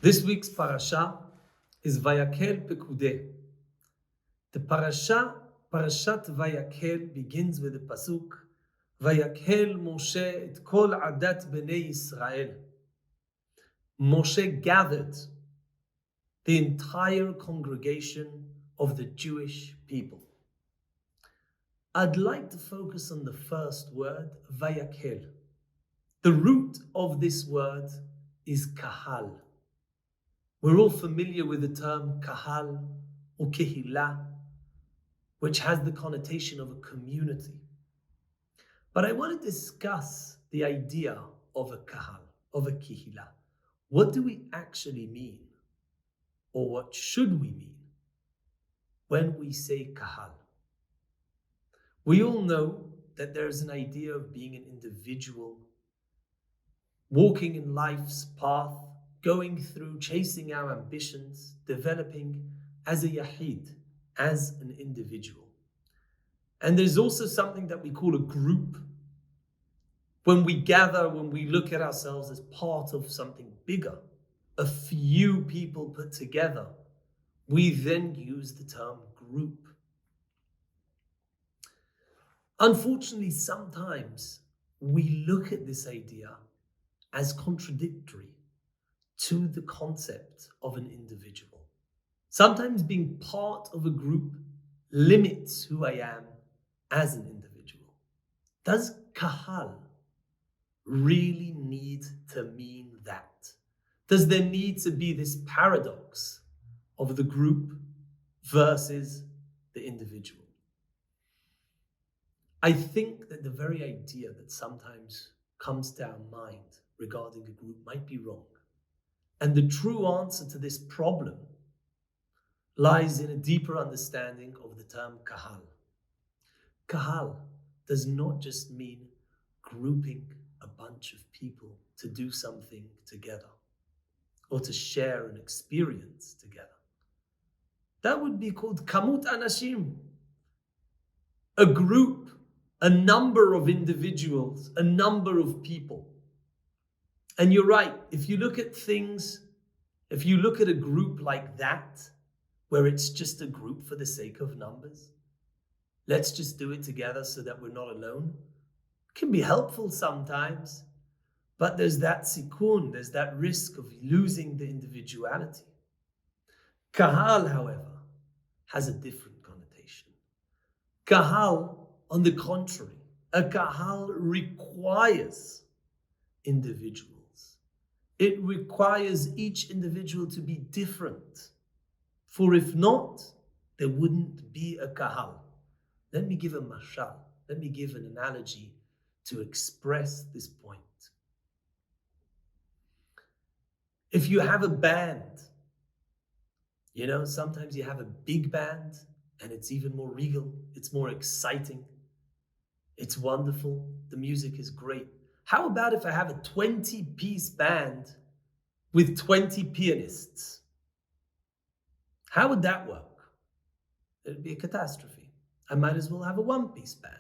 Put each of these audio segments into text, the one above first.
This week's Parasha is Vayakhel-Pekudei. The Parashat Vayakhel begins with the pasuk, Vayakhel Moshe et kol adat bnei Yisrael. Moshe gathered the entire congregation of the Jewish people. I'd like to focus on the first word, Vayakhel. The root of this word is Kahal. We're all familiar with the term Kahal or Kehillah, which has the connotation of a community. But I want to discuss the idea of a Kahal, of a Kehillah. What do we actually mean? Or what should we mean when we say Kahal? We all know that there's an idea of being an individual, walking in life's path, going through, chasing our ambitions, developing as a yahid, as an individual. And there's also something that we call a group. When we gather, when we look at ourselves as part of something bigger, a few people put together, we then use the term group. Unfortunately, sometimes we look at this idea as contradictory to the concept of an individual. Sometimes being part of a group limits who I am as an individual. Does Kahal really need to mean that? Does there need to be this paradox of the group versus the individual? I think that the very idea that sometimes comes to our mind regarding a group might be wrong. And the true answer to this problem lies in a deeper understanding of the term Kahal. Kahal does not just mean grouping a bunch of people to do something together or to share an experience together. That would be called Kamut Anashim. A group, a number of individuals, a number of people. And you're right, if you look at things, if you look at a group like that, where it's just a group for the sake of numbers, let's just do it together so that we're not alone, it can be helpful sometimes, but there's that sikun, there's that risk of losing the individuality. Kahal, however, has a different connotation. Kahal, on the contrary, a Kahal requires individuals. It requires each individual to be different. For if not, there wouldn't be a Kahal. Let me give a mashal. Let me give an analogy to express this point. If you have a band, sometimes you have a big band and it's even more regal, it's more exciting, it's wonderful, the music is great. How about if I have a 20-piece band with 20 pianists? How would that work? It'd be a catastrophe. I might as well have a one-piece band.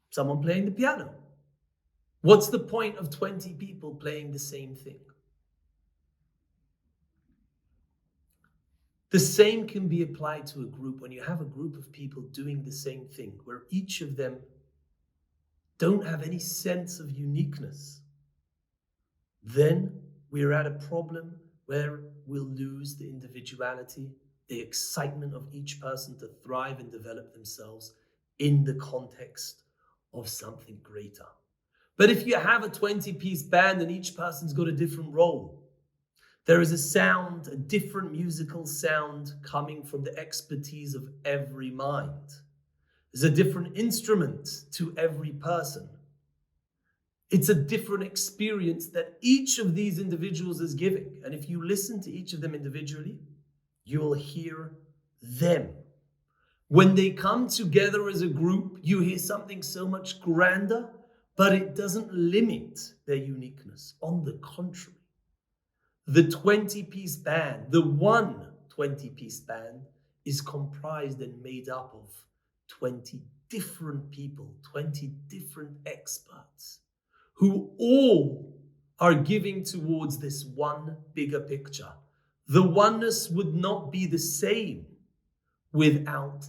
Someone playing the piano. What's the point of 20 people playing the same thing? The same can be applied to a group. When you have a group of people doing the same thing, where each of them don't have any sense of uniqueness, then we're at a problem where we'll lose the individuality, the excitement of each person to thrive and develop themselves in the context of something greater. But if you have a 20-piece band and each person's got a different role, there is a sound, a different musical sound coming from the expertise of every mind. There's a different instrument to every person. It's a different experience that each of these individuals is giving. And if you listen to each of them individually, you will hear them. When they come together as a group, you hear something so much grander, but it doesn't limit their uniqueness. On the contrary, the 20-piece band, the one 20-piece band, is comprised and made up of 20 different people, 20 different experts, who all are giving towards this one bigger picture. The oneness would not be the same without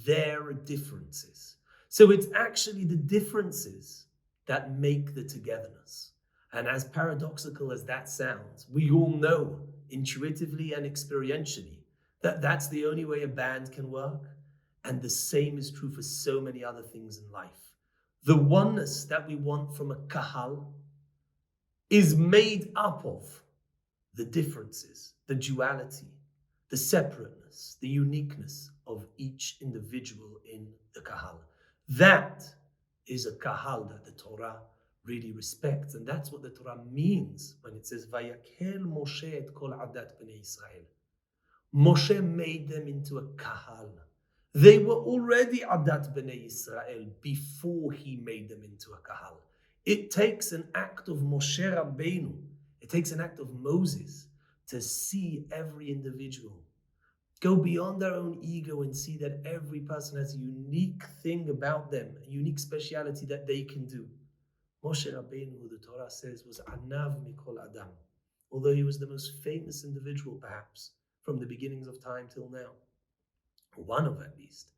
their differences. So it's actually the differences that make the togetherness. And as paradoxical as that sounds, we all know intuitively and experientially that that's the only way a band can work. And the same is true for so many other things in life. The oneness that we want from a kahal is made up of the differences, the duality, the separateness, the uniqueness of each individual in the kahal. That is a kahal that the Torah really respects. And that's what the Torah means when it says, Vayakhel Moshe et kol adat bnei Israel. Moshe made them into a kahal. They were already adat bnei Israel before he made them into a kahal. It takes an act of Moshe Rabbeinu, it takes an act of Moses to see every individual go beyond their own ego and see that every person has a unique thing about them, a unique speciality that they can do. Moshe Rabbeinu, who the Torah says, was Anav Mikol Adam, although he was the most famous individual, perhaps, from the beginnings of time till now. One of at least.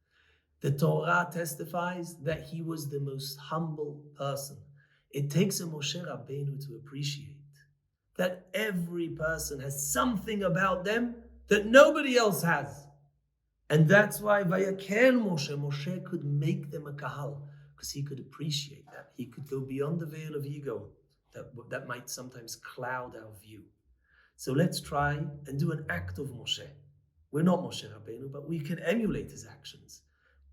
The Torah testifies that he was the most humble person. It takes a Moshe Rabbeinu to appreciate that every person has something about them that nobody else has. And that's why Vayakhel Moshe could make them a kahal, because he could appreciate that. He could go beyond the veil of ego that might sometimes cloud our view. So let's try and do an act of Moshe. We're not Moshe Rabbeinu, but we can emulate his actions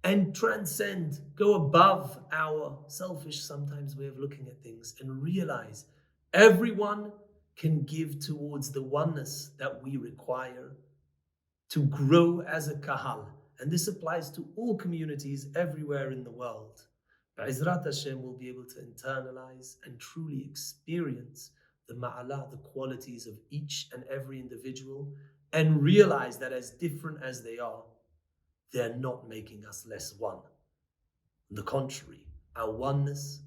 and transcend, go above our selfish sometimes way of looking at things and realize everyone can give towards the oneness that we require to grow as a kahal. And this applies to all communities everywhere in the world. Ba'izrat Hashem will be able to internalize and truly experience the ma'ala, the qualities of each and every individual, and realize that as different as they are, they're not making us less one. On the contrary, our oneness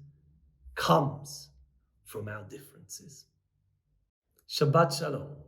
comes from our differences. Shabbat Shalom.